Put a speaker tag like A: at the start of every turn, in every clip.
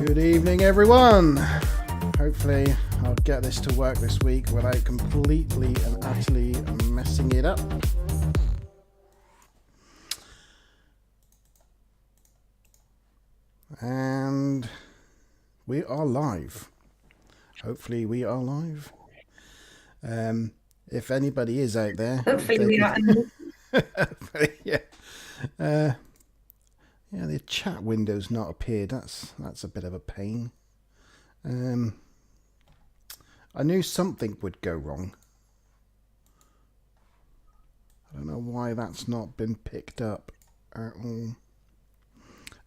A: Good evening, everyone. Hopefully I'll get this to work this week without completely and utterly messing it up. And we are live. Hopefully we are live. If anybody is out there,
B: hopefully we are.
A: Yeah. Yeah, the chat window's not appeared. That's a bit of a pain. I knew something would go wrong. I don't know why that's not been picked up at all.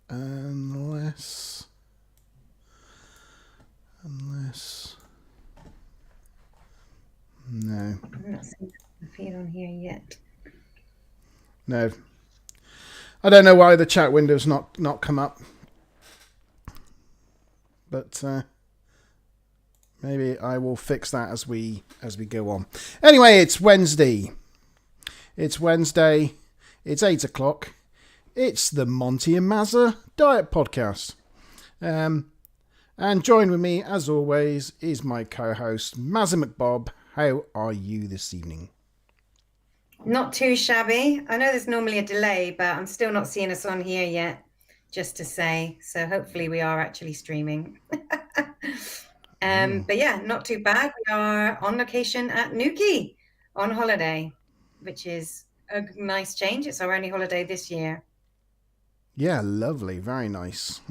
A: Unless no.
B: I'm not seeing the feed on here yet.
A: No. I don't know why the chat window's not come up. But maybe I will fix that as we go on. Anyway, it's Wednesday. It's 8 o'clock. It's the Monte and Mazza Diet Podcast. And joined with me, as always, is my co-host, Mazza McBob. How are you this evening?
B: Not too shabby. I know there's normally a delay, but I'm still not seeing us on here yet, just to say. So hopefully we are actually streaming. But yeah, not too bad. We are on location at Newquay on holiday, which is a nice change. It's our only holiday this year.
A: Yeah, lovely, very nice.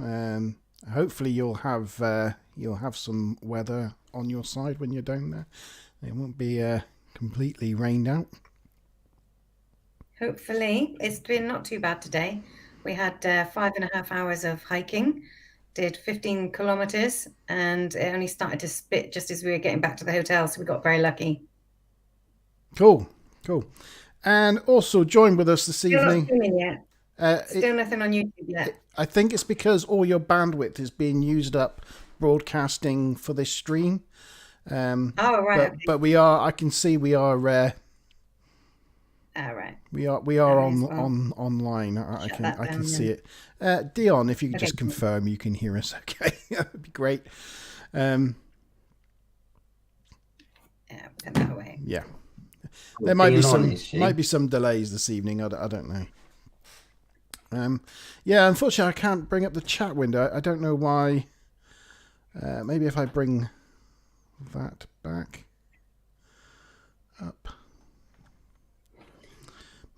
A: Hopefully you'll have some weather on your side when you're down there. It won't be completely rained out.
B: Hopefully. It's been not too bad today. We had 5.5 hours of hiking, did 15 kilometers, and it only started to spit just as we were getting back to the hotel, so we got very lucky.
A: Cool. And also joined with us this evening.
B: Still not yet. Still nothing on YouTube yet.
A: I think it's because all your bandwidth is being used up broadcasting for this stream.
B: Right.
A: But we are. I can see we are.
B: All right.
A: We are online. I can see it. Dion, if you could just confirm you can hear us, okay? That'd be great.
B: Yeah, put that away.
A: Yeah. There might be some delays this evening. I don't know. Yeah, unfortunately, I can't bring up the chat window. I don't know why. Maybe if I bring that back up,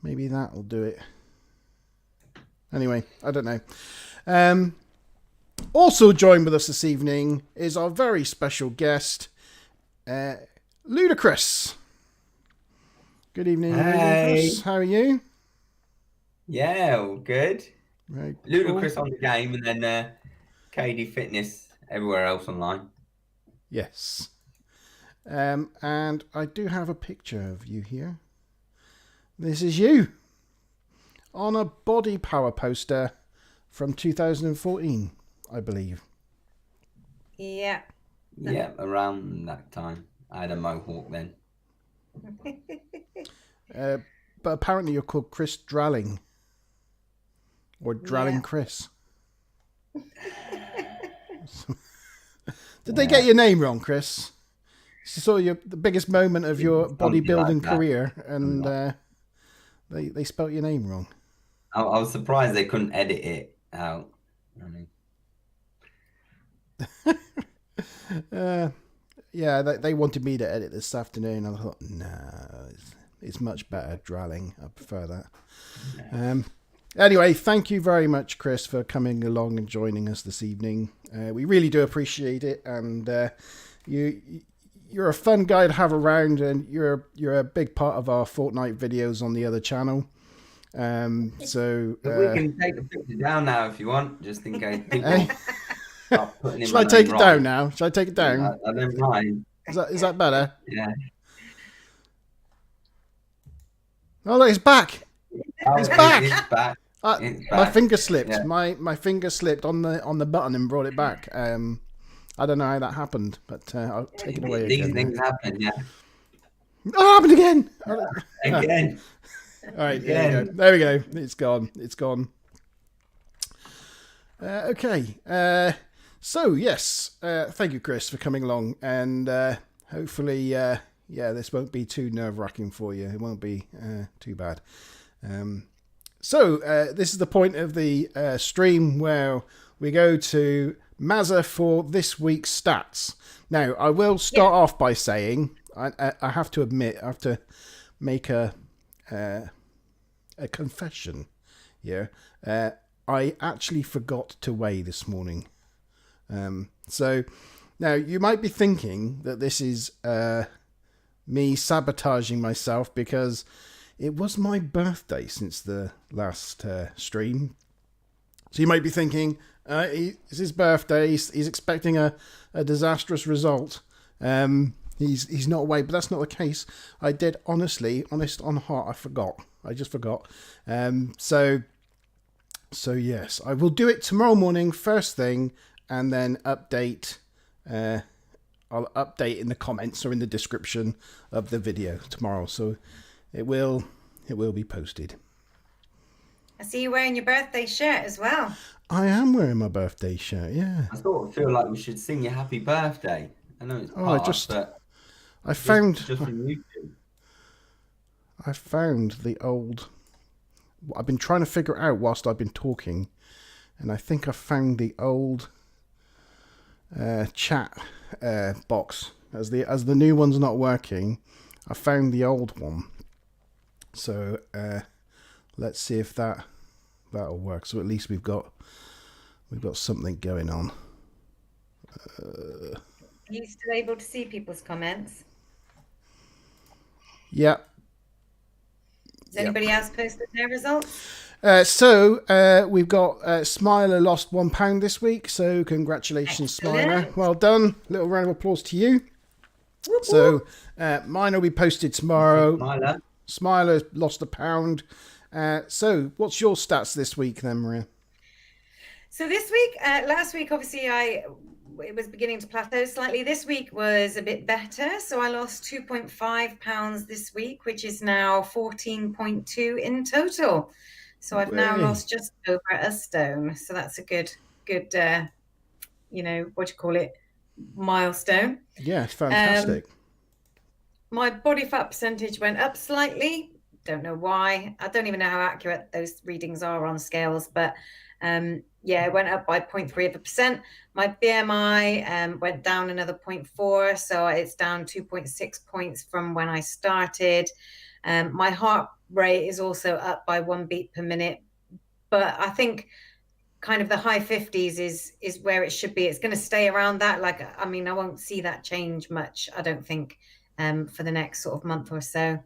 A: maybe that will do it. Anyway, I don't know. Also joined with us this evening is our very special guest, Ludakris. Good evening, Ludakris. How are you?
C: Yeah, all good.
A: Very
C: Ludakris
A: cool.
C: on the game, and then KDFitness everywhere else online.
A: Yes. And I do have a picture of you here. This is you on a body power poster from 2014, I believe.
B: Yeah.
C: Yeah, around that time. I had a mohawk then.
A: But apparently you're called Chris Dralling. Or Dralling Chris. Did they get your name wrong, Chris? This is sort of the biggest moment of your bodybuilding career, and they spelt your name wrong.
C: I was surprised they couldn't edit it out.
A: Yeah, they wanted me to edit this afternoon. I thought, no, it's much better Dralling. I prefer that. Yeah. Anyway, thank you very much, Chris, for coming along and joining us this evening. We really do appreciate it, and you're a fun guy to have around, and you're a big part of our fortnight videos on the other channel. So
C: we can take the picture down now if you want, just in case people start putting in.
A: Shall I take it down now? Shall I take it down?
C: I don't mind.
A: Is that better?
C: Yeah.
A: Oh, look, it's back. It's back.
C: It's back.
A: My finger slipped. Yeah. My finger slipped on the button and brought it back. I don't know how that happened, but I'll take it away again.
C: These things happen, yeah.
A: Oh, it happened again.
C: Again.
A: All right, there we go. It's gone. Okay. So yes, thank you, Chris, for coming along, and hopefully, this won't be too nerve-wracking for you. It won't be too bad. So this is the point of the stream where we go to Mazza for this week's stats. Now, I will start off by saying I have to admit, I have to make a confession. Yeah, I actually forgot to weigh this morning. So now you might be thinking that this is me sabotaging myself because it was my birthday since the last stream. So you might be thinking, it's his birthday, he's expecting a disastrous result. He's not away, but that's not the case. I did honest on heart, I forgot. I just forgot. So yes, I will do it tomorrow morning, first thing, and then update. I'll update in the comments or in the description of the video tomorrow. So it will be posted.
B: I see you wearing your birthday shirt as well.
A: I am wearing my birthday shirt. Yeah.
C: I sort of feel like we should sing you happy birthday. I know it's past, but
A: I found
C: just from YouTube.
A: I found the old. I've been trying to figure it out whilst I've been talking, and I think I found the old chat box. As the new one's not working, I found the old one. So let's see if that'll work. So at least we've got something going on.
B: Are you still able to see people's comments?
A: Yeah.
B: Has anybody else posted their results?
A: So we've got Smiler lost £1 this week. So congratulations, Smiler. Well done. Little round of applause to you.
B: Whoop,
A: So mine will be posted tomorrow.
C: Smiler.
A: Smiler lost £1. So what's your stats this week then, Maria?
B: So this week, last week, obviously, it was beginning to plateau slightly. This week was a bit better. So I lost 2.5 pounds this week, which is now 14.2 in total. So I've now lost just over a stone. So that's a good, milestone.
A: Yeah, it's fantastic.
B: My body fat percentage went up slightly. Don't know why. I don't even know how accurate those readings are on scales, but it went up by 0.3%. My BMI went down another 0.4, so it's down 2.6 points from when I started. My heart rate is also up by 1 beat per minute, but I think kind of the high 50s is where it should be. It's going to stay around that. I won't see that change much, I don't think, for the next sort of month or so.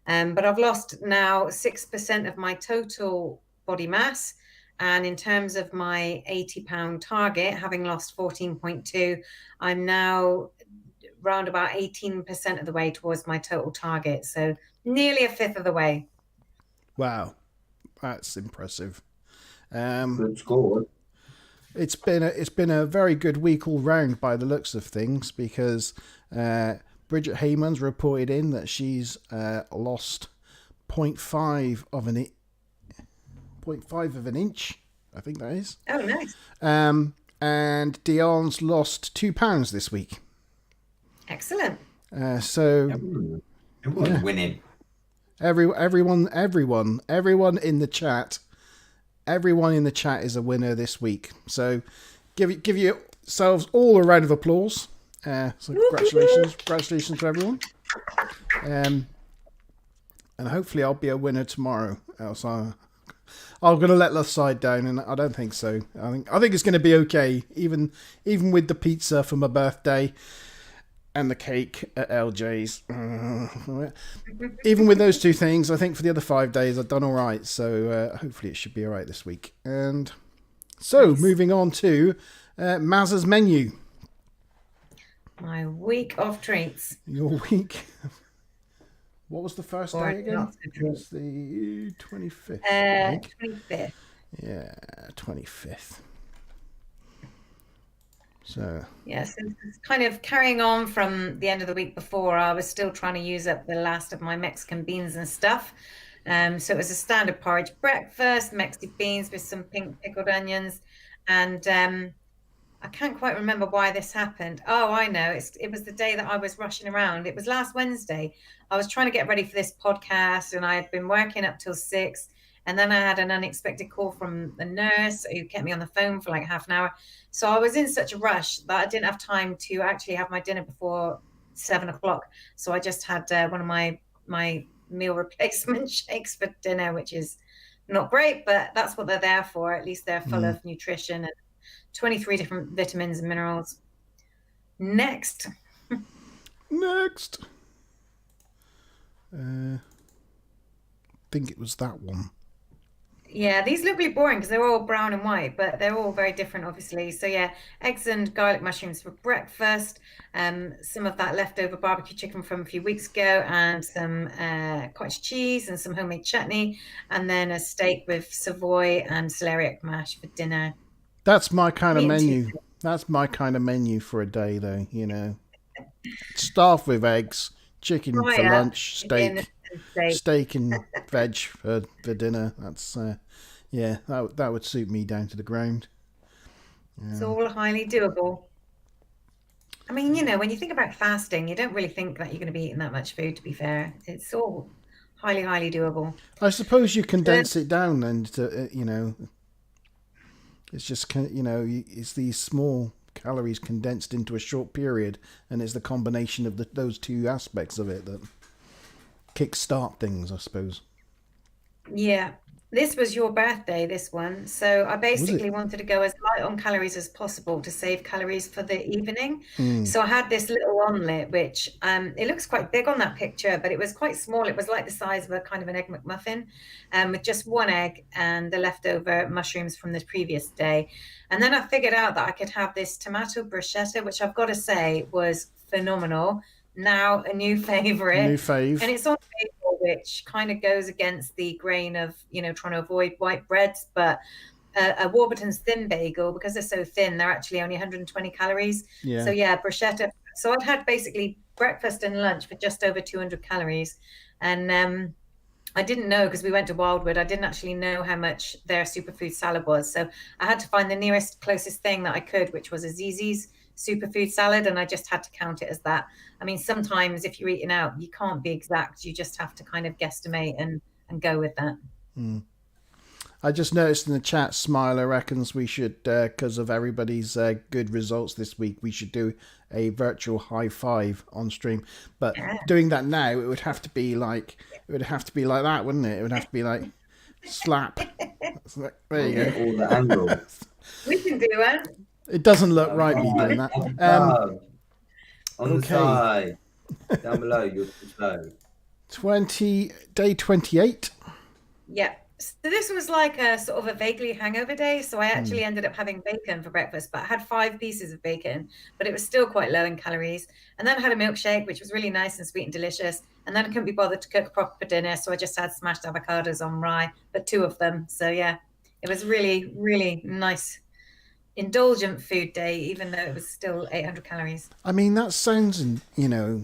B: But I've lost now 6% of my total body mass. And in terms of my 80-pound target, having lost 14.2, I'm now round about 18% of the way towards my total target. So nearly a fifth of the way.
A: Wow, that's impressive.
C: Good score.
A: It's been a very good week all round by the looks of things, because Bridget Heyman's reported in that she's lost 0.5 of an inch, I think that is.
B: Oh, nice.
A: And Dion's lost £2 this week.
B: Excellent.
A: So
C: everyone's winning.
A: Everyone in the chat. Everyone in the chat is a winner this week. So give yourselves all a round of applause. So congratulations to everyone. And hopefully I'll be a winner tomorrow. Else I'm going to let the side down, and I don't think so. I think it's going to be okay, even with the pizza for my birthday and the cake at LJ's. Even with those two things, I think for the other 5 days I've done all right. So hopefully it should be all right this week. And so moving on to Mazza's menu.
B: My week of treats.
A: Your week. What was the first day again? It was the 25th.
B: 25th.
A: Yeah, 25th. So
B: yes, it's kind of carrying on from the end of the week before. I was still trying to use up the last of my Mexican beans and stuff. So it was a standard porridge breakfast, Mexican beans with some pink pickled onions, and I can't quite remember why this happened. Oh, I know. It was the day that I was rushing around. It was last Wednesday. I was trying to get ready for this podcast, and I had been working up till 6. And then I had an unexpected call from the nurse who kept me on the phone for like half an hour. So I was in such a rush that I didn't have time to actually have my dinner before 7 o'clock. So I just had one of my meal replacement shakes for dinner, which is not great, but that's what they're there for. At least they're full of nutrition and 23 different vitamins and minerals. Next.
A: Next. I think it was that one.
B: Yeah, these look really boring because they're all brown and white, but they're all very different, obviously. So yeah, eggs and garlic mushrooms for breakfast. Some of that leftover barbecue chicken from a few weeks ago, and some cottage cheese and some homemade chutney, and then a steak with Savoy and celeriac mash for dinner.
A: That's my kind of menu. That's my kind of menu for a day, though. You know, start with eggs, chicken for lunch, steak and veg for dinner. That's that would suit me down to the ground.
B: It's all highly doable. I mean, you know, when you think about fasting, you don't really think that you're going to be eating that much food, to be fair. It's all highly doable.
A: I suppose you condense it down then to, you know, it's just, you know, it's these small calories condensed into a short period, and it's the combination of those two aspects of it that kickstart things, I suppose.
B: Yeah. This was your birthday, this one. So I basically wanted to go as light on calories as possible to save calories for the evening. So I had this little omelette, which it looks quite big on that picture, but it was quite small. It was like the size of a kind of an egg McMuffin, with just one egg and the leftover mushrooms from the previous day. And then I figured out that I could have this tomato bruschetta, which I've got to say was phenomenal. Now a new favorite.
A: New fave.
B: And it's on bagel, which kind of goes against the grain of, you know, trying to avoid white breads. But a Warburton's thin bagel, because they're so thin, they're actually only 120 calories.
A: Yeah.
B: So yeah, bruschetta. So I'd had basically breakfast and lunch for just over 200 calories. And I didn't know, because we went to Wildwood, I didn't actually know how much their superfood salad was. So I had to find the closest thing that I could, which was a Zizi's superfood salad, and I just had to count it as that. I mean, sometimes if you're eating out, you can't be exact. You just have to kind of guesstimate and go with that.
A: I just noticed in the chat, Smiler reckons we should, because of everybody's good results this week, we should do a virtual high five on stream. But doing that now, it would have to be like that, wouldn't it? It would have to be like slap. There you go.
C: All the angles.
B: We can do it.
A: It doesn't look right me doing that.
C: On the side, down below, you're too slow.
A: Day 28.
B: Yeah. So this was like a sort of a vaguely hangover day. So I actually ended up having bacon for breakfast, but I had 5 pieces of bacon, but it was still quite low in calories. And then I had a milkshake, which was really nice and sweet and delicious. And then I couldn't be bothered to cook proper dinner, so I just had smashed avocados on rye, but 2 of them. So yeah, it was really, really nice, indulgent food day, even though it was still 800 calories.
A: I mean, that sounds, you know,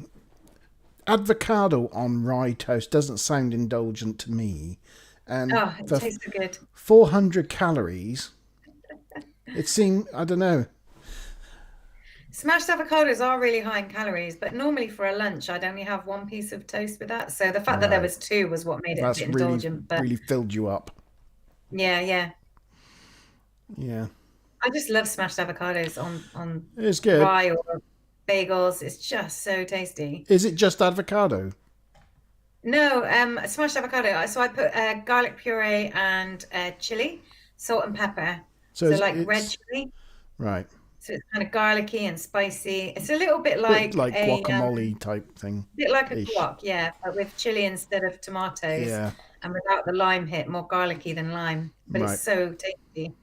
A: avocado on rye toast doesn't sound indulgent to me. And
B: it tastes so good.
A: 400 calories. It seemed, I don't know.
B: Smashed avocados are really high in calories, but normally for a lunch, I'd only have 1 piece of toast with that. So the fact that there was 2 was what made it a bit indulgent. But
A: really filled you up.
B: Yeah.
A: I
B: just love smashed avocados on
A: it's good.
B: Rye or bagels. It's just so tasty.
A: Is it just avocado?
B: No, smashed avocado. So I put garlic puree and chili, salt and pepper. So like red chili.
A: Right.
B: So it's kind of garlicky and spicy. It's a little bit like
A: guacamole type thing.
B: A bit like a guac, yeah, but with chili instead of tomatoes.
A: Yeah.
B: And without the lime hit, more garlicky than lime. But it's so tasty.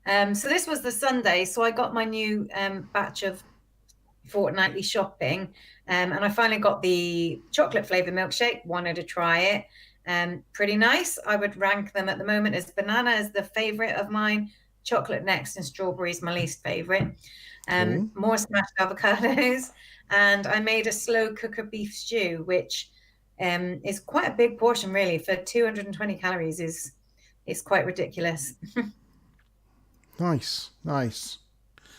B: So this was the Sunday. So I got my new batch of fortnightly shopping. And I finally got the chocolate flavour milkshake. Wanted to try it. Pretty nice. I would rank them at the moment as banana is the favourite of mine. Chocolate next, and strawberries my least favourite. More smashed avocados. And I made a slow cooker beef stew, which is quite a big portion, really. For 220 calories is quite ridiculous.
A: Nice.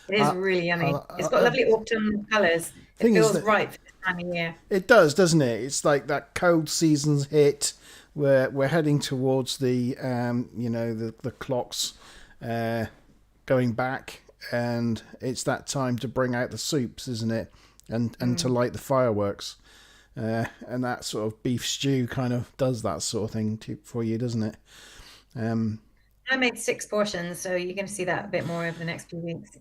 B: It is really yummy. It's got lovely autumn colours. It
A: Thing is
B: feels
A: that
B: right for this time of year.
A: it does, doesn't it? It's like that cold season's hit. We're heading towards the the clocks going back, and it's that time to bring out the soups, isn't it? And to light the fireworks. And that sort of beef stew kind of does that sort of thing for you, doesn't it?
B: I made 6 portions, so you're going to see that a bit more over the next few weeks.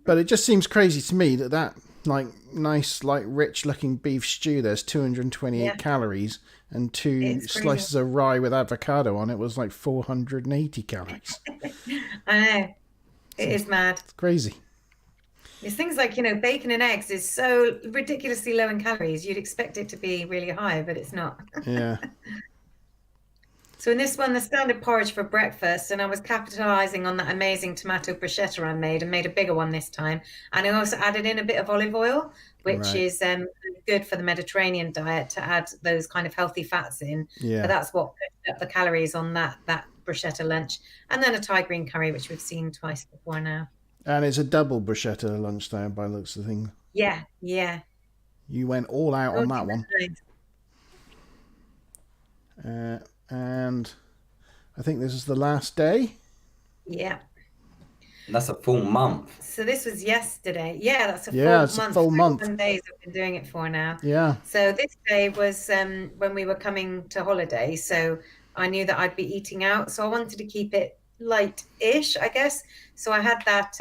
A: But it just seems crazy to me that like nice, like rich looking beef stew, there's 228 calories, and 2 slices of rye with avocado on it was like 480 calories.
B: I know. It is mad.
A: It's crazy.
B: It's things like, bacon and eggs is so ridiculously low in calories. You'd expect it to be really high, but it's not.
A: Yeah.
B: So in this one, the standard porridge for breakfast, and I was capitalizing on that amazing tomato bruschetta I made and made a bigger one this time. And I also added in a bit of olive oil, which is good for the Mediterranean diet to add those kind of healthy fats in.
A: Yeah.
B: But that's what pushed up the calories on that bruschetta lunch. And then a Thai green curry, which we've seen twice before now.
A: And it's a double bruschetta lunch there by the looks of things.
B: Yeah.
A: You went all out on that one.
B: Nice.
A: And I think this is the last day.
B: Yeah.
C: That's a full month.
B: So this was yesterday. Yeah, that's a
A: full month.
B: 7 days I've been doing it for now.
A: Yeah.
B: So this day was when we were coming to holiday. So I knew that I'd be eating out. So I wanted to keep it light-ish, I guess. So I had that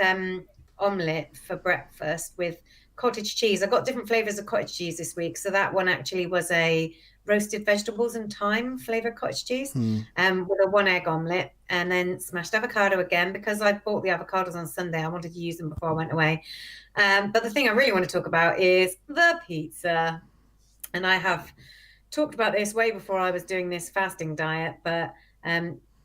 B: omelette for breakfast with cottage cheese. I got different flavors of cottage cheese this week. So that one actually was a roasted vegetables and thyme flavored cottage cheese with a 1 egg omelette, and then smashed avocado again because I bought the avocados on Sunday. I wanted to use them before I went away. But the thing I really want to talk about is the pizza. And I have talked about this way before I was doing this fasting diet, but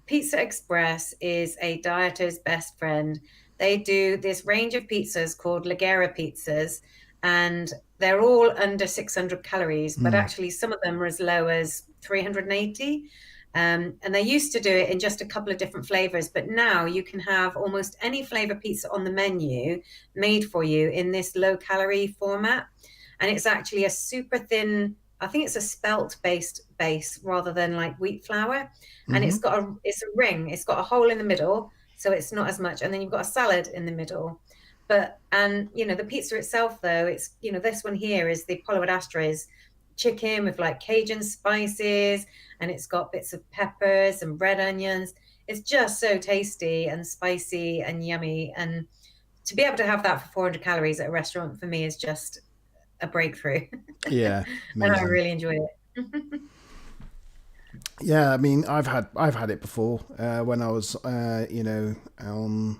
B: Pizza Express is a dieter's best friend. They do this range of pizzas called Ligera pizzas, and they're all under 600 calories, but actually some of them are as low as 380. And they used to do it in just a couple of different flavors, but now you can have almost any flavor pizza on the menu made for you in this low calorie format. And it's actually a super thin, I think it's a spelt based base rather than like wheat flour. And it's a ring, it's got a hole in the middle, so it's not as much. And then you've got a salad in the middle. The pizza itself, though, it's, this one here is the pollo ad astres chicken with like Cajun spices, and it's got bits of peppers and red onions. It's just so tasty and spicy and yummy. And to be able to have that for 400 calories at a restaurant for me is just a breakthrough.
A: Yeah.
B: And I really enjoy it.
A: Yeah, I mean, I've had it before when I was, on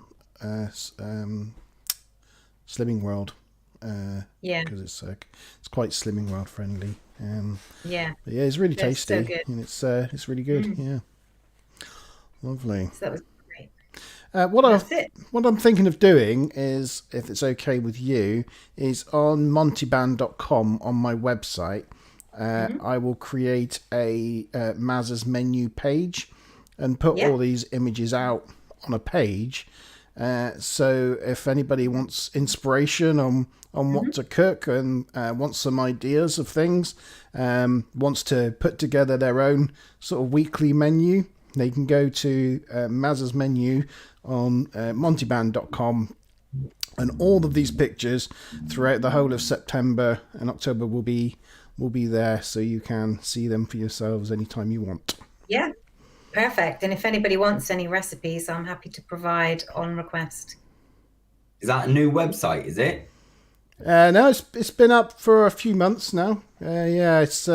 A: Slimming World. Because it's quite Slimming World friendly. But yeah, it's really tasty.
B: So good.
A: And it's really good. Yeah, lovely.
B: So that was great.
A: What I'm thinking of doing is, if it's okay with you, is on monteband.com on my website. I will create a Mazza's menu page and put all these images out on a page. So if anybody wants inspiration on what to cook and wants some ideas of things, wants to put together their own sort of weekly menu, they can go to Mazza's menu on monteband.com, and all of these pictures throughout the whole of September and October will be there, so you can see them for yourselves anytime you want.
B: Yeah, perfect. And if anybody wants any recipes, I'm happy to provide on request.
C: Is that a new website, is it?
A: No, it's been up for a few months now. It's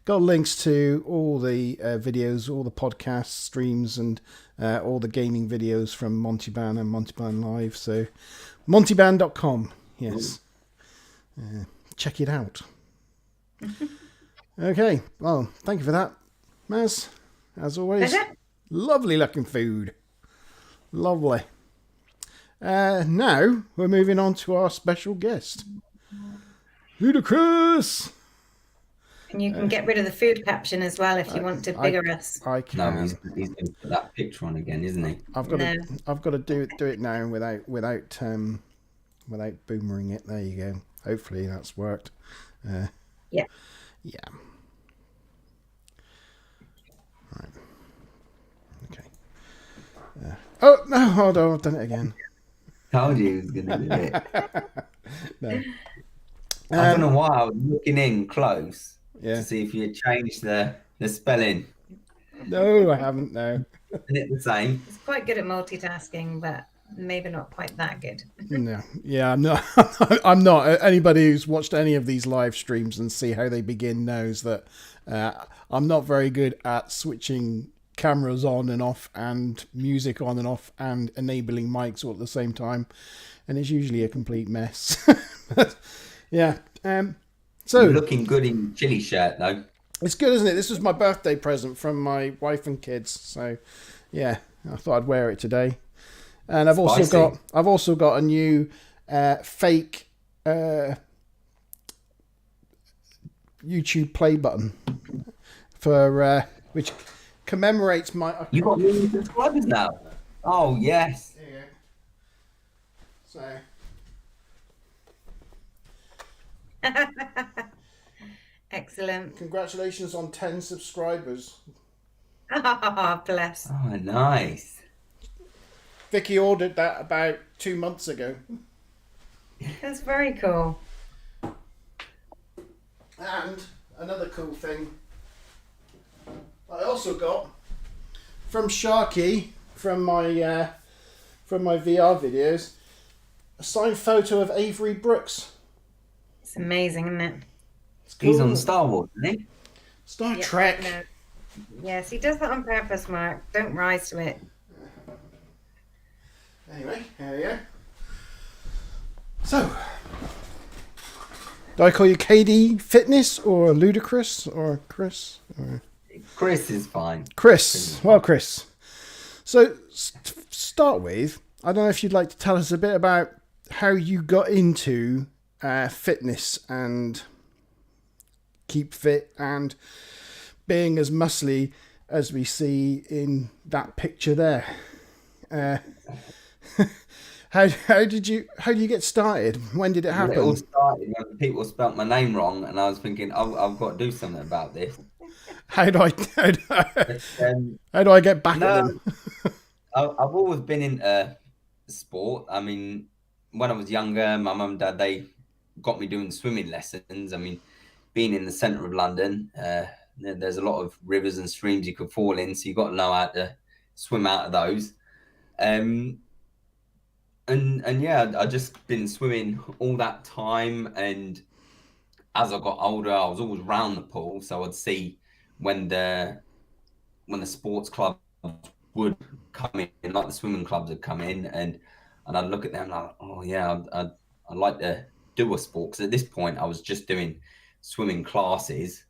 A: got links to all the videos, all the podcast streams, and all the gaming videos from Monteband and Monteband Live. So monteband.com, yes. Check it out. Okay, well, thank you for that, Maz. As always,
B: Pleasure.
A: Lovely looking food. Lovely. Now we're moving on to our special guest, Ludakris.
B: And you can get rid of the food caption as well if you want to bigger us.
A: I can.
C: No, he's going to put that picture on again, isn't he?
A: I've got to do it now without without boomering it. There you go. Hopefully that's worked.
B: Yeah.
A: Yeah. Right. Okay. Oh no! Hold on, I've done it again.
C: Told you he was going to do it.
A: No.
C: I don't know why I was looking in close
A: Yeah.
C: to see if you had changed the spelling.
A: No, I haven't. No.
C: Isn't it the same?
B: It's quite good at multitasking, but maybe not quite that good.
A: No. Yeah, I'm not. I'm not. Anybody who's watched any of these live streams and see how they begin knows that I'm not very good at switching cameras on and off and music on and off and enabling mics all at the same time, and it's usually a complete mess. But, yeah. So
C: You're looking good in your chili shirt, though.
A: it's good, isn't it? This was my birthday present from my wife and kids. So yeah, I thought I'd wear it today. And I've also got a new fake YouTube play button for which commemorates my.
C: You got million subscribers now. Oh yes.
A: There you go. So.
B: Excellent.
A: Congratulations on 10 subscribers.
B: Oh, bless.
C: Oh nice.
A: Vicky ordered that about 2 months ago.
B: That's very cool.
A: And another cool thing I also got from Sharky from my VR videos, a signed photo of Avery Brooks.
B: It's amazing, isn't it?
A: It's cool.
C: He's on Star Wars, isn't he?
A: Star Trek.
B: No. Yes, he does that on purpose, Mark. Don't rise to it.
A: Anyway, there you go. So, do I call you KDFitness or Ludakris or Chris? Or...
C: Chris is fine.
A: Chris. Well, Chris. So, to start with, I don't know if you'd like to tell us a bit about how you got into fitness and keep fit and being as muscly as we see in that picture there. How did you get started? When did it happen?
C: It all started when people spelt my name wrong, and I was thinking, I've got to do something about this.
A: How do I get back at them?
C: I've always been into sport. I mean, when I was younger, my mum and dad, they got me doing swimming lessons. I mean, being in the centre of London, there's a lot of rivers and streams you could fall in, so you've got to know how to swim out of those. And yeah, I just been swimming all that time, and as I got older, I was always round the pool, so I'd see when the sports clubs would come in, like the swimming clubs would come in, and I'd look at them like, oh yeah, I'd like to do a sport, because at this point I was just doing swimming classes,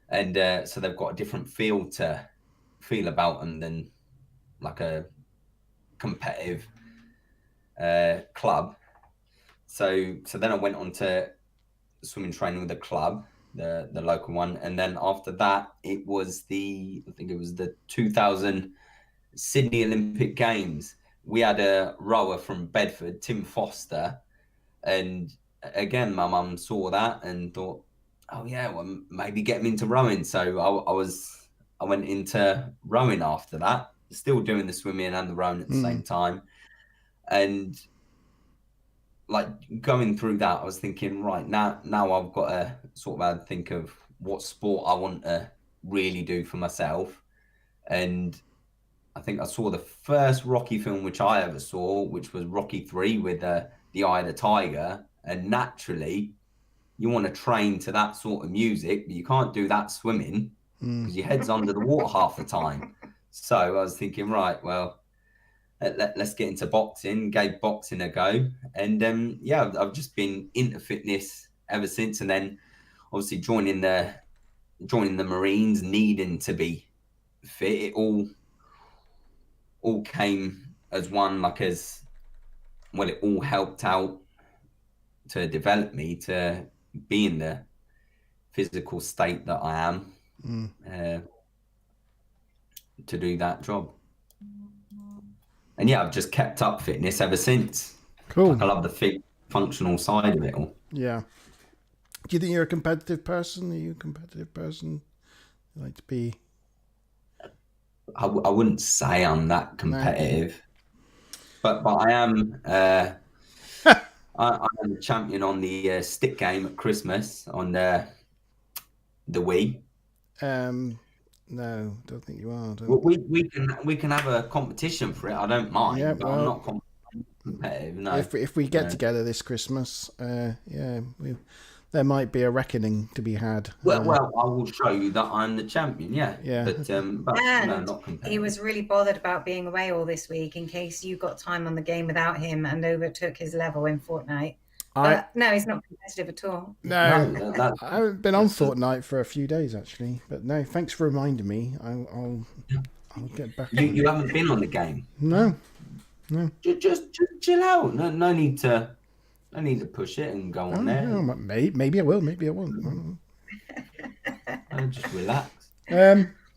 C: and so they've got a different feel about them than like a competitive club. So then I went on to swimming training with the club, the local one, and then after that I think it was the 2000 Sydney Olympic Games. We had a rower from Bedford, Tim Foster, and again my mum saw that and thought, oh yeah, well maybe get him into rowing. So I went into rowing after that, still doing the swimming and the rowing at the same time. And like going through that, I was thinking, right, now I've got to sort of think of what sport I want to really do for myself. And I think I saw the first Rocky film which I ever saw, which was Rocky 3 with the Eye of the Tiger. And naturally, you want to train to that sort of music, but you can't do that swimming because your head's under the water half the time. So I was thinking, right, well, let's get into boxing. Gave boxing a go, and yeah, I've just been into fitness ever since. And then obviously joining the Marines, needing to be fit, it all came as one, like as well. It all helped out to develop me to be in the physical state that I am to do that job. And yeah, I've just kept up fitness ever since.
A: Cool.
C: Like I love the functional side of it all.
A: Yeah. Do you think you're a competitive person? Are you a competitive person? You like to be?
C: I wouldn't say I'm that competitive, but I am. I am a champion on the stick game at Christmas on the Wii.
A: No, don't think you are.
C: We can have a competition for it. I don't mind,
A: Yeah,
C: but
A: well,
C: I'm not competitive. No.
A: If we get together this Christmas, there might be a reckoning to be had.
C: Well, I will show you that I'm the champion. Yeah.
A: Yeah.
C: But
B: And
C: no, not competitive.
B: he was really bothered about being away all this week in case you got time on the game without him and overtook his level in Fortnite. But no, he's not competitive at all.
A: No, I haven't been on Fortnite for a few days actually. But no, thanks for reminding me. I'll get back.
C: You haven't been on the game?
A: No.
C: Just chill out. No need to push it and go on there.
A: No, maybe I will. Maybe I won't.
C: Just relax.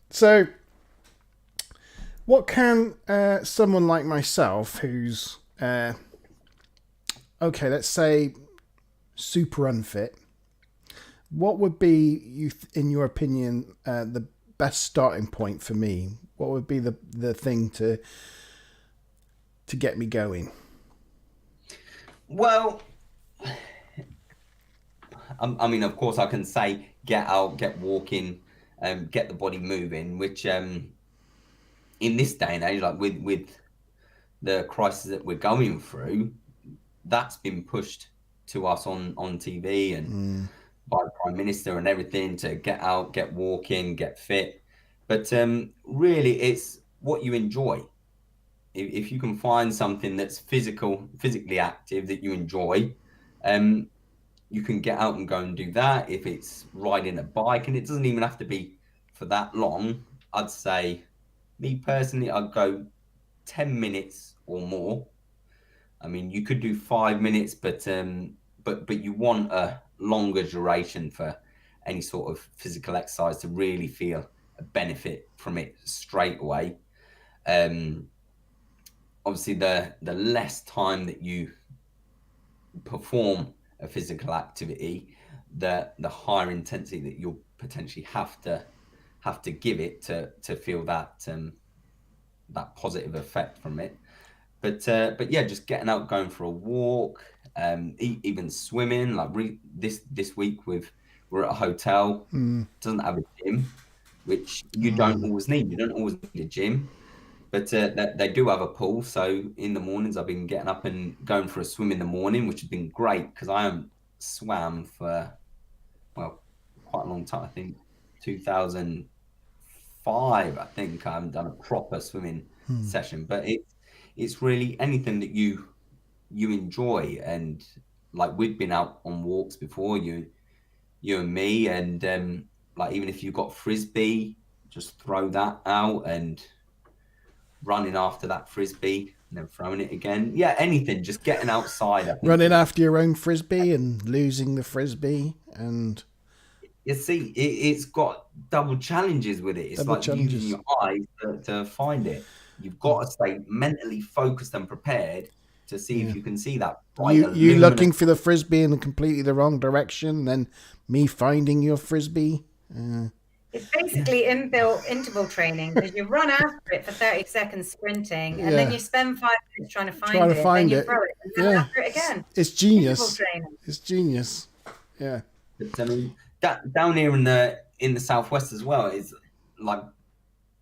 A: So, what can someone like myself, who's okay, let's say super unfit, what would be, in your opinion, the best starting point for me? What would be the thing to get me going?
C: Well, I mean, of course, I can say get out, get walking, get the body moving. Which, in this day and age, like with the crisis that we're going through, that's been pushed to us on TV and by the Prime Minister and everything to get out, get walking, get fit. But really, it's what you enjoy. If you can find something that's physically active that you enjoy, you can get out and go and do that. If it's riding a bike, and it doesn't even have to be for that long, I'd say, me personally, I'd go 10 minutes or more. I mean, you could do 5 minutes, but you want a longer duration for any sort of physical exercise to really feel a benefit from it straight away. Obviously, the less time that you perform a physical activity, the higher intensity that you'll potentially have to give it to feel that that positive effect from it. But yeah, just getting out, going for a walk, even swimming. Like this week we're at a hotel, doesn't have a gym, which you don't always need. You don't always need a gym. But they do have a pool, so in the mornings I've been getting up and going for a swim in the morning, which has been great because I haven't swam for, well, quite a long time. I think 2005, I think I haven't done a proper swimming session. But it's really anything that you enjoy, and like we've been out on walks before, you and me, and like even if you've got frisbee, just throw that out and running after that frisbee and then throwing it again. Yeah, anything, just getting outside.
A: Running after your own frisbee and losing the frisbee. And
C: you see, it's got double challenges with it. It's like using your eyes to find it. You've got to stay mentally focused and prepared to see if you can see that.
A: You looking for the frisbee in completely the wrong direction, then me finding your frisbee.
B: It's basically inbuilt interval training because you run after it for 30 seconds sprinting, and then you spend 5 minutes trying to find it, then you throw it, and run after it again.
A: It's genius. It's genius. Yeah.
C: But, I mean, down here in the southwest as well is like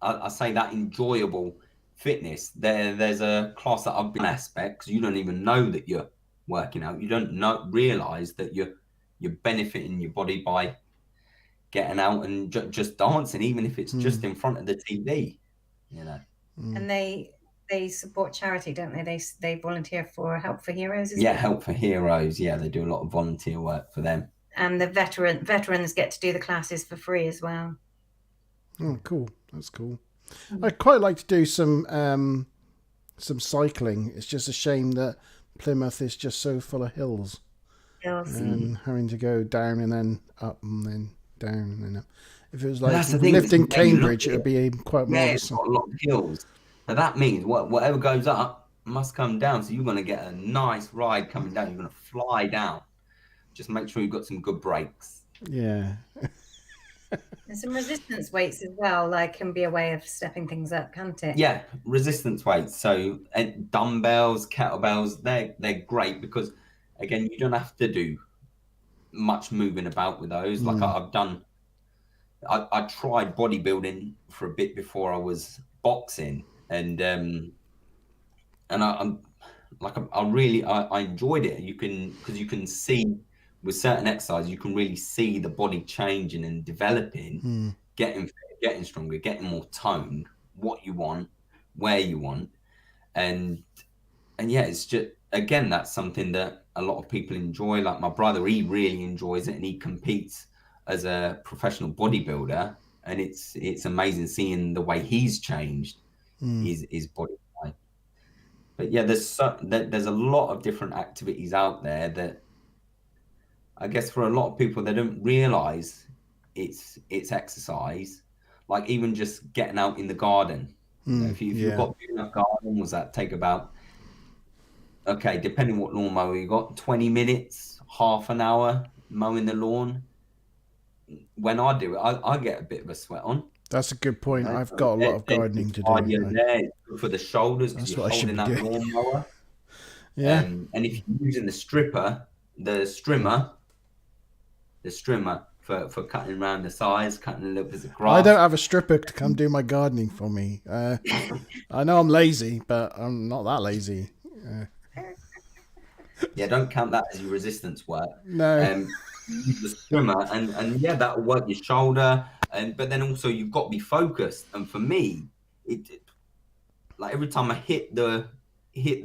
C: I say that enjoyable fitness. There's a class that I've been aspect because you don't even know that you're working out. You don't realize that you're benefiting your body by getting out and just dancing, even if it's just in front of the TV, you know.
B: And they support charity, don't they? They volunteer for Help for Heroes.
C: Yeah, Help for Heroes. Yeah, they do a lot of volunteer work for them.
B: And the veterans get to do the classes for free as well.
A: Oh, cool! That's cool. I'd quite like to do some cycling. It's just a shame that Plymouth is just so full of hills. And having to go down and then up and then down and then up. If it was like lived in Cambridge, it would be quite marvelous.
C: It's got a lot of hills. And that means whatever goes up must come down. So you're going to get a nice ride coming down. You're going to fly down. Just make sure you've got some good brakes.
A: Yeah.
B: And some resistance weights as well, like, can be a way of stepping things up, can't it?
C: Yeah, resistance weights. So dumbbells, kettlebells, they're great because, again, you don't have to do much moving about with those. Like I've done, I tried bodybuilding for a bit before I was boxing, and I enjoyed it. Because you can see with certain exercises, you can really see the body changing and developing, getting fit, getting stronger, getting more toned, what you want, where you want. And yeah, it's just, again, that's something that a lot of people enjoy. Like my brother, he really enjoys it, and he competes as a professional bodybuilder, and it's amazing seeing the way he's changed his body type. But yeah, there's a lot of different activities out there that I guess for a lot of people, they don't realize it's exercise. Like even just getting out in the garden. If you've got a big enough garden, was that take about, okay, depending what lawnmower you got, 20 minutes, half an hour mowing the lawn. When I do it, I get a bit of a sweat on.
A: That's a good point. I've got a lot of gardening to do.
C: There, for the shoulders, because you're holding that lawnmower.
A: Yeah.
C: And if you're using the strimmer for cutting around the sides, cutting a little bit of grass.
A: I don't have a stripper to come do my gardening for me. I know I'm lazy, but I'm not that lazy.
C: Yeah, don't count that as your resistance work.
A: No.
C: Use the strimmer, and yeah, that'll work your shoulder. But then also you've got to be focused. And for me, it like every time I hit the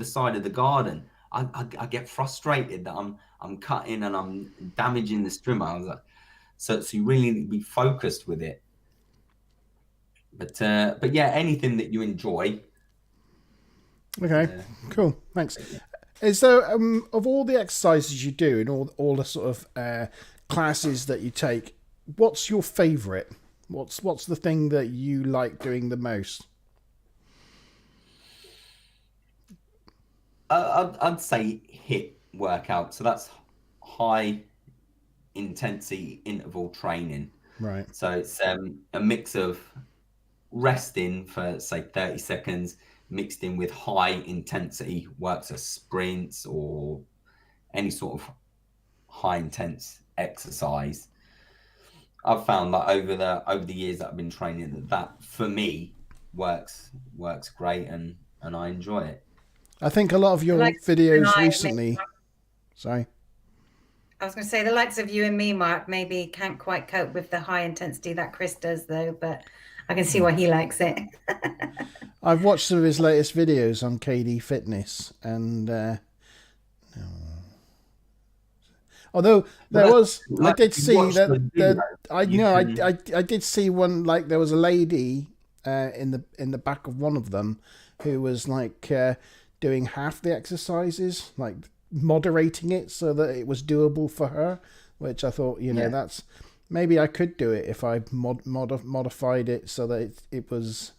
C: side of the garden, I get frustrated that I'm cutting and I'm damaging the strimmer. I was like, so you really need to be focused with it. But yeah, anything that you enjoy.
A: Okay, cool. Thanks. Is there of all the exercises you do and all the sort of classes that you take, what's your favourite? What's the thing that you like doing the most?
C: I'd say HIIT workout. So that's high intensity interval training.
A: Right.
C: So it's a mix of resting for say 30 seconds mixed in with high intensity works of sprints or any sort of high intense exercise. I've found that over the years that I've been training that for me works great and I enjoy it.
A: I think a lot of your videos recently. Sorry.
B: I was going to say the likes of you and me, Mark, maybe can't quite cope with the high intensity that Chris does, though. But I can see why he likes it.
A: I've watched some of his latest videos on KDFitness, and although there was, I did see that I did see one, like there was a lady in the back of one of them who was like doing half the exercises, like moderating it so that it was doable for her, which I thought, that's maybe I could do it if I modified it so that it was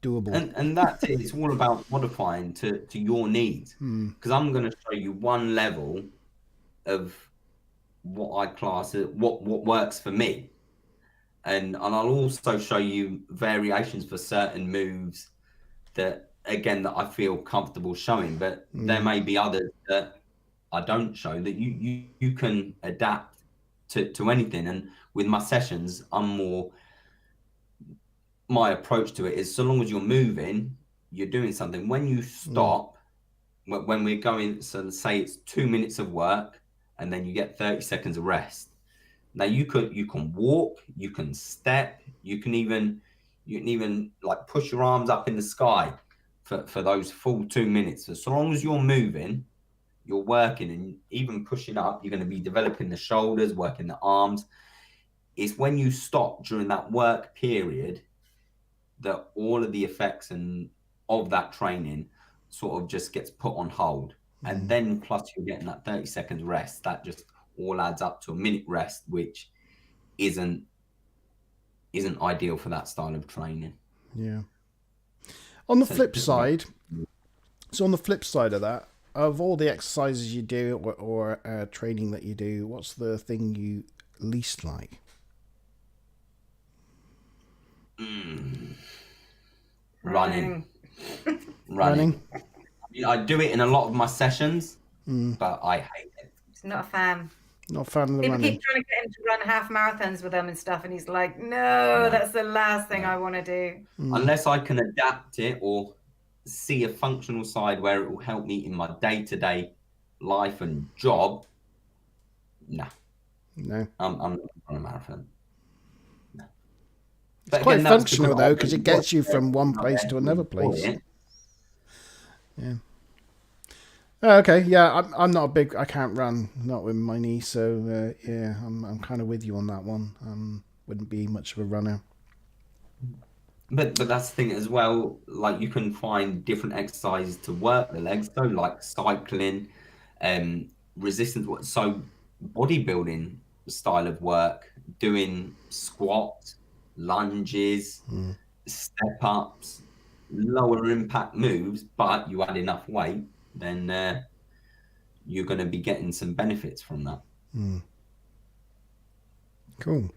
A: doable.
C: And that's it. It's all about modifying to your needs, because I'm going to show you one level of what I class as what works for me, and I'll also show you variations for certain moves that I feel comfortable showing, but there may be others that I don't show that you can adapt to anything. And with my sessions, my approach to it is, so long as you're moving, you're doing something. When you stop, when we're going, so say it's 2 minutes of work and then you get 30 seconds of rest. Now you can walk, you can step, you can even like push your arms up in the sky for those full 2 minutes. So long as you're moving, you're working, and even pushing up, you're going to be developing the shoulders, working the arms. It's when you stop during that work period that all of the effects of that training sort of just gets put on hold. And then plus you're getting that 30 seconds rest, that just all adds up to a minute rest, which isn't ideal for that style of training.
A: Yeah. On the flip side, so on the flip side of that, of all the exercises you do or training that you do, what's the thing you least like?
C: Running.
A: Running?
C: I mean, I do it in a lot of my sessions, but I hate it.
B: He's not a fan.
A: Not a fan of the
B: People
A: running.
B: keep trying to get him to run half marathons with them and stuff, and he's like, no, that's the last thing I want to do.
C: Unless I can adapt it or see a functional side where it will help me in my day-to-day life and job, no. I'm not on a marathon. No.
A: It's quite functional though, because it gets you from one place to another place. Yeah. Oh, okay. Yeah, I'm not a big. I can't run, not with my knee. So yeah, I'm kind of with you on that one. Wouldn't be much of a runner.
C: But that's the thing as well. Like you can find different exercises to work the legs. So like cycling, resistance. So bodybuilding style of work, doing squats, lunges, step ups, lower impact moves, but you add enough weight, then you're going to be getting some benefits from that.
A: Cool.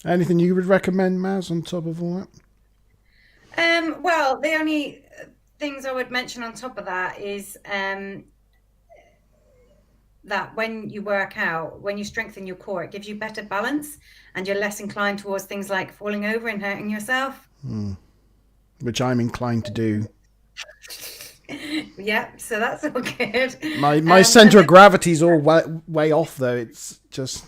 A: Anything you would recommend, Maz, on top of all
B: that? Well, the only things I would mention on top of that is that when you work out, when you strengthen your core, it gives you better balance and you're less inclined towards things like falling over and hurting yourself.
A: Which I'm inclined to do.
B: Yeah, so that's all good.
A: My center of gravity's all way off though. It's just...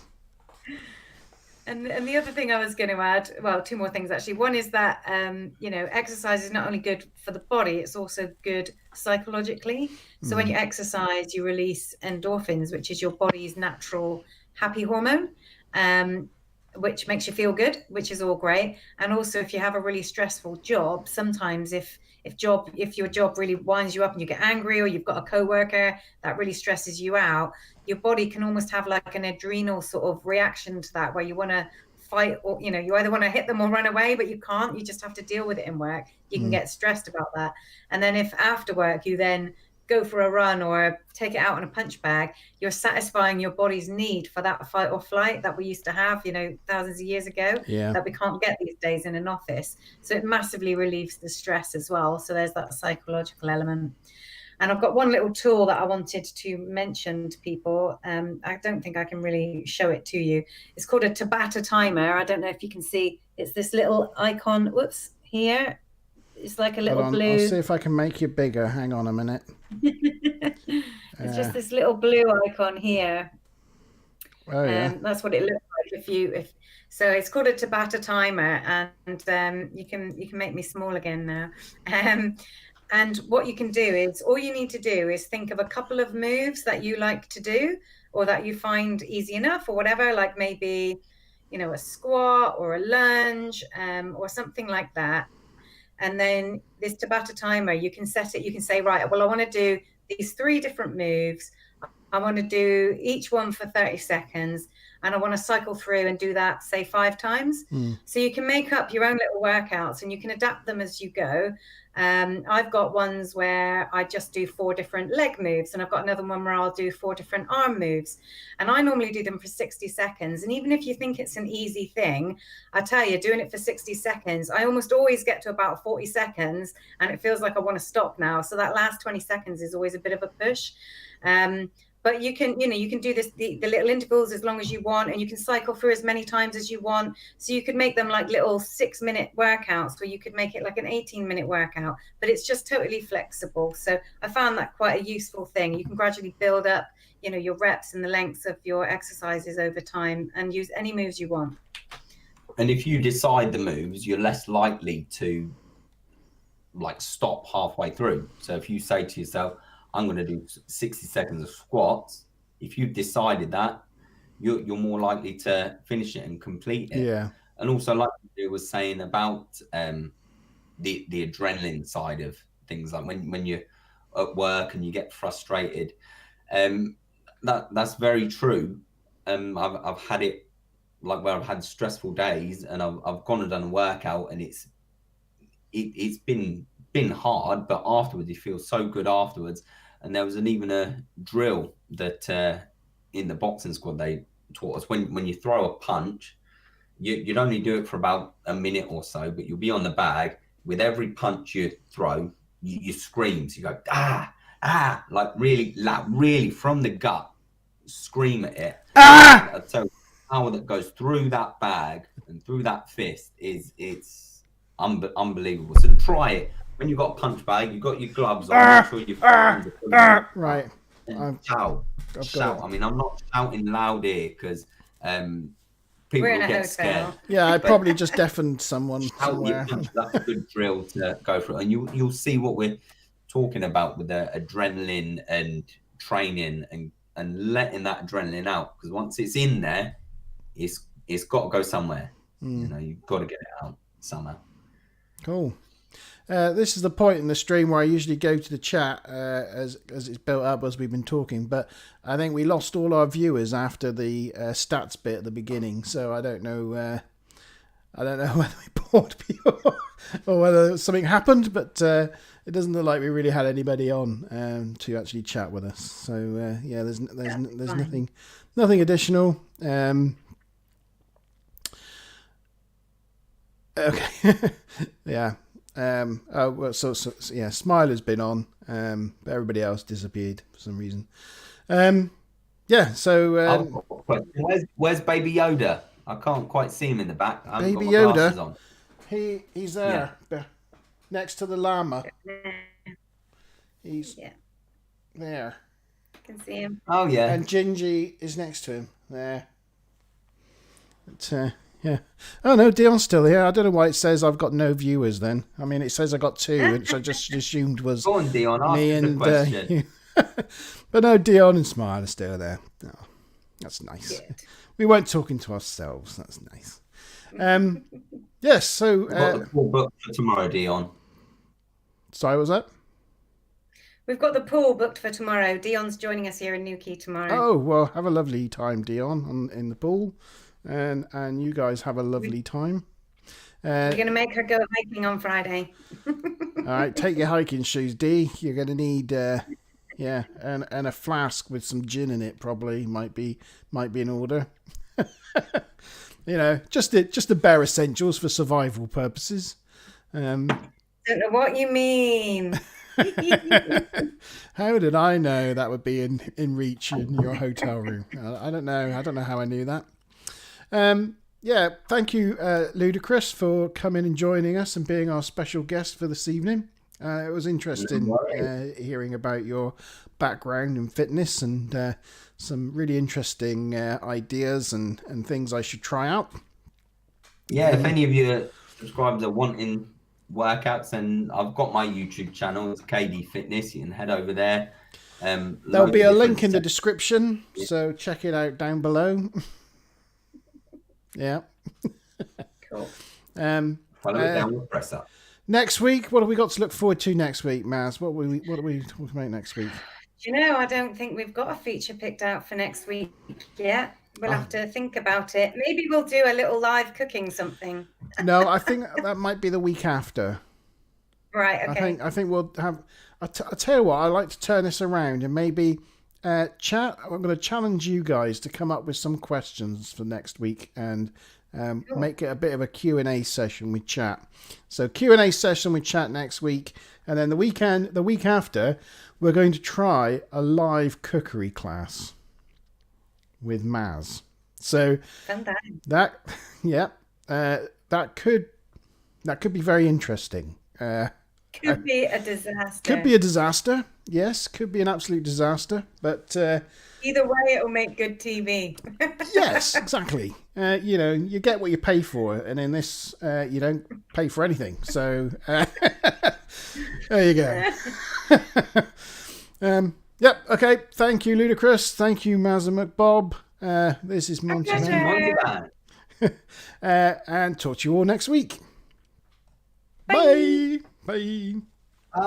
B: And the other thing I was going to add, well, two more things actually. One is that, exercise is not only good for the body, it's also good psychologically. So when you exercise, you release endorphins, which is your body's natural happy hormone, which makes you feel good, which is all great. And also if you have a really stressful job, sometimes if your job really winds you up and you get angry, or you've got a coworker that really stresses you out, your body can almost have like an adrenal sort of reaction to that, where you want to fight, or you either want to hit them or run away, but you can't. You just have to deal with it in work. You can get stressed about that. And then if after work you then go for a run or take it out on a punch bag, you're satisfying your body's need for that fight or flight that we used to have, thousands of years ago, that we can't get these days in an office. So it massively relieves the stress as well. So there's that psychological element. And I've got one little tool that I wanted to mention to people. I don't think I can really show it to you. It's called a Tabata timer. I don't know if you can see. It's this little icon. Whoops, here. It's like a little blue.
A: I'll see if I can make it bigger. Hang on a minute.
B: It's just this little blue icon here.
A: Oh yeah.
B: That's what it looks like so it's called a Tabata timer, and you can make me small again now. And what you can do is, all you need to do is think of a couple of moves that you like to do, or that you find easy enough, or whatever, like maybe, a squat or a lunge, or something like that. And then this Tabata timer, you can set it, you can say, right, well, I want to do these 3 different moves. I want to do each one for 30 seconds. And I want to cycle through and do that, say 5 times. So you can make up your own little workouts and you can adapt them as you go. I've got ones where I just do 4 different leg moves, and I've got another one where I'll do 4 different arm moves. And I normally do them for 60 seconds. And even if you think it's an easy thing, I tell you, doing it for 60 seconds, I almost always get to about 40 seconds and it feels like I want to stop now. So that last 20 seconds is always a bit of a push. But you can do this, the little intervals as long as you want, and you can cycle through as many times as you want. So you could make them like little 6-minute workouts, or you could make it like an 18-minute workout, but it's just totally flexible. So I found that quite a useful thing. You can gradually build up, your reps and the lengths of your exercises over time, and use any moves you want.
C: And if you decide the moves, you're less likely to like stop halfway through. So if you say to yourself, I'm going to do 60 seconds of squats, if you've decided that, you're more likely to finish it and complete it.
A: Yeah.
C: And also, like you was saying about the adrenaline side of things, like when you're at work and you get frustrated, that's very true. I've had it like where I've had stressful days and I've gone and done a workout and it's been hard, but afterwards you feel so good afterwards. And there was even a drill that in the boxing squad they taught us, when you throw a punch, you'd only do it for about a minute or so, but you'll be on the bag. With every punch you throw, you scream. So you go, like really loud, really from the gut, scream at it. So power that goes through that bag and through that fist it's unbelievable. So try it. When you've got a punch bag, you've got your gloves on, make sure your hands are
A: right.
C: Shout. I mean, I'm not shouting loud here because people will get scared.
A: Yeah, I probably just deafened someone somewhere.
C: That's a good drill to go through, and you'll see what we're talking about with the adrenaline and training and letting that adrenaline out, because once it's in there, it's got to go somewhere. You know, you've got to get it out somehow.
A: Cool. This is the point in the stream where I usually go to the chat as it's built up as we've been talking, but I think we lost all our viewers after the stats bit at the beginning, so I don't know whether we bored people or whether something happened, but it doesn't look like we really had anybody on to actually chat with us. So yeah, there's nothing additional. Okay. Yeah. So yeah, Smiler's been on, but everybody else disappeared for some reason. Yeah, so
C: where's Baby Yoda? I can't quite see him in the back.
A: Baby Yoda, on. He's there, next to the llama. He's there.
B: I can see him.
C: Oh yeah,
A: and Gingy is next to him there. But, yeah. Oh no, Dion's still here. I don't know why it says I've got no viewers then. I mean, it says I got 2, which I just assumed was
C: Go on, Dion, ask
A: me
C: the question.
A: you. But no, Dion and Smile are still there. Oh, that's nice.
B: Good.
A: We weren't talking to ourselves. That's nice. Yes, so...
C: We've got the pool booked for tomorrow, Dion.
A: Sorry, what was that?
B: We've got the pool booked for tomorrow. Dion's joining us here in Newquay tomorrow.
A: Oh, well, have a lovely time, Dion, in the pool. And you guys have a lovely time.
B: We're going to make her go hiking on Friday.
A: All right, take your hiking shoes, Dee. You're going to need, and a flask with some gin in it. Probably might be in order. You know, just the bare essentials for survival purposes.
B: Don't know what you mean.
A: How did I know that would be in reach in your hotel room? I don't know. I don't know how I knew that. Yeah, thank you, Ludakris, for coming and joining us and being our special guest for this evening. It was interesting hearing about your background in fitness and some really interesting ideas and things I should try out.
C: Yeah, if any of your subscribers are wanting workouts, and I've got my YouTube channel, it's KDFitness. You can head over there.
A: There'll be a link in the description, so check it out down below. Yeah.
B: Cool.
C: Follow it down with press up.
A: Next week, what have we got to look forward to next week, Maz? What are we talking about next week?
B: Do you know, I don't think we've got a feature picked out for next week yet. We'll have to think about it. Maybe we'll do a little live cooking something.
A: No, I think that might be the week after.
B: Right, okay.
A: I think we'll have... I'll tell you what, I'd like to turn this around and maybe... chat. I'm going to challenge you guys to come up with some questions for next week and make it a bit of a Q&A session with chat. So Q&A session with chat next week, and then the week after, we're going to try a live cookery class with Maz. So that could be very interesting.
B: Could be a disaster.
A: Could be a disaster. Yes, could be an absolute disaster. But
B: either way, it'll make good TV.
A: Yes, exactly. You know, you get what you pay for, and in this, you don't pay for anything. So there you go. Yep. Okay. Thank you, Ludakris. Thank you, Mazza McBob. This is Monte and talk to you all next week.
B: Bye.
A: Bye. Bye.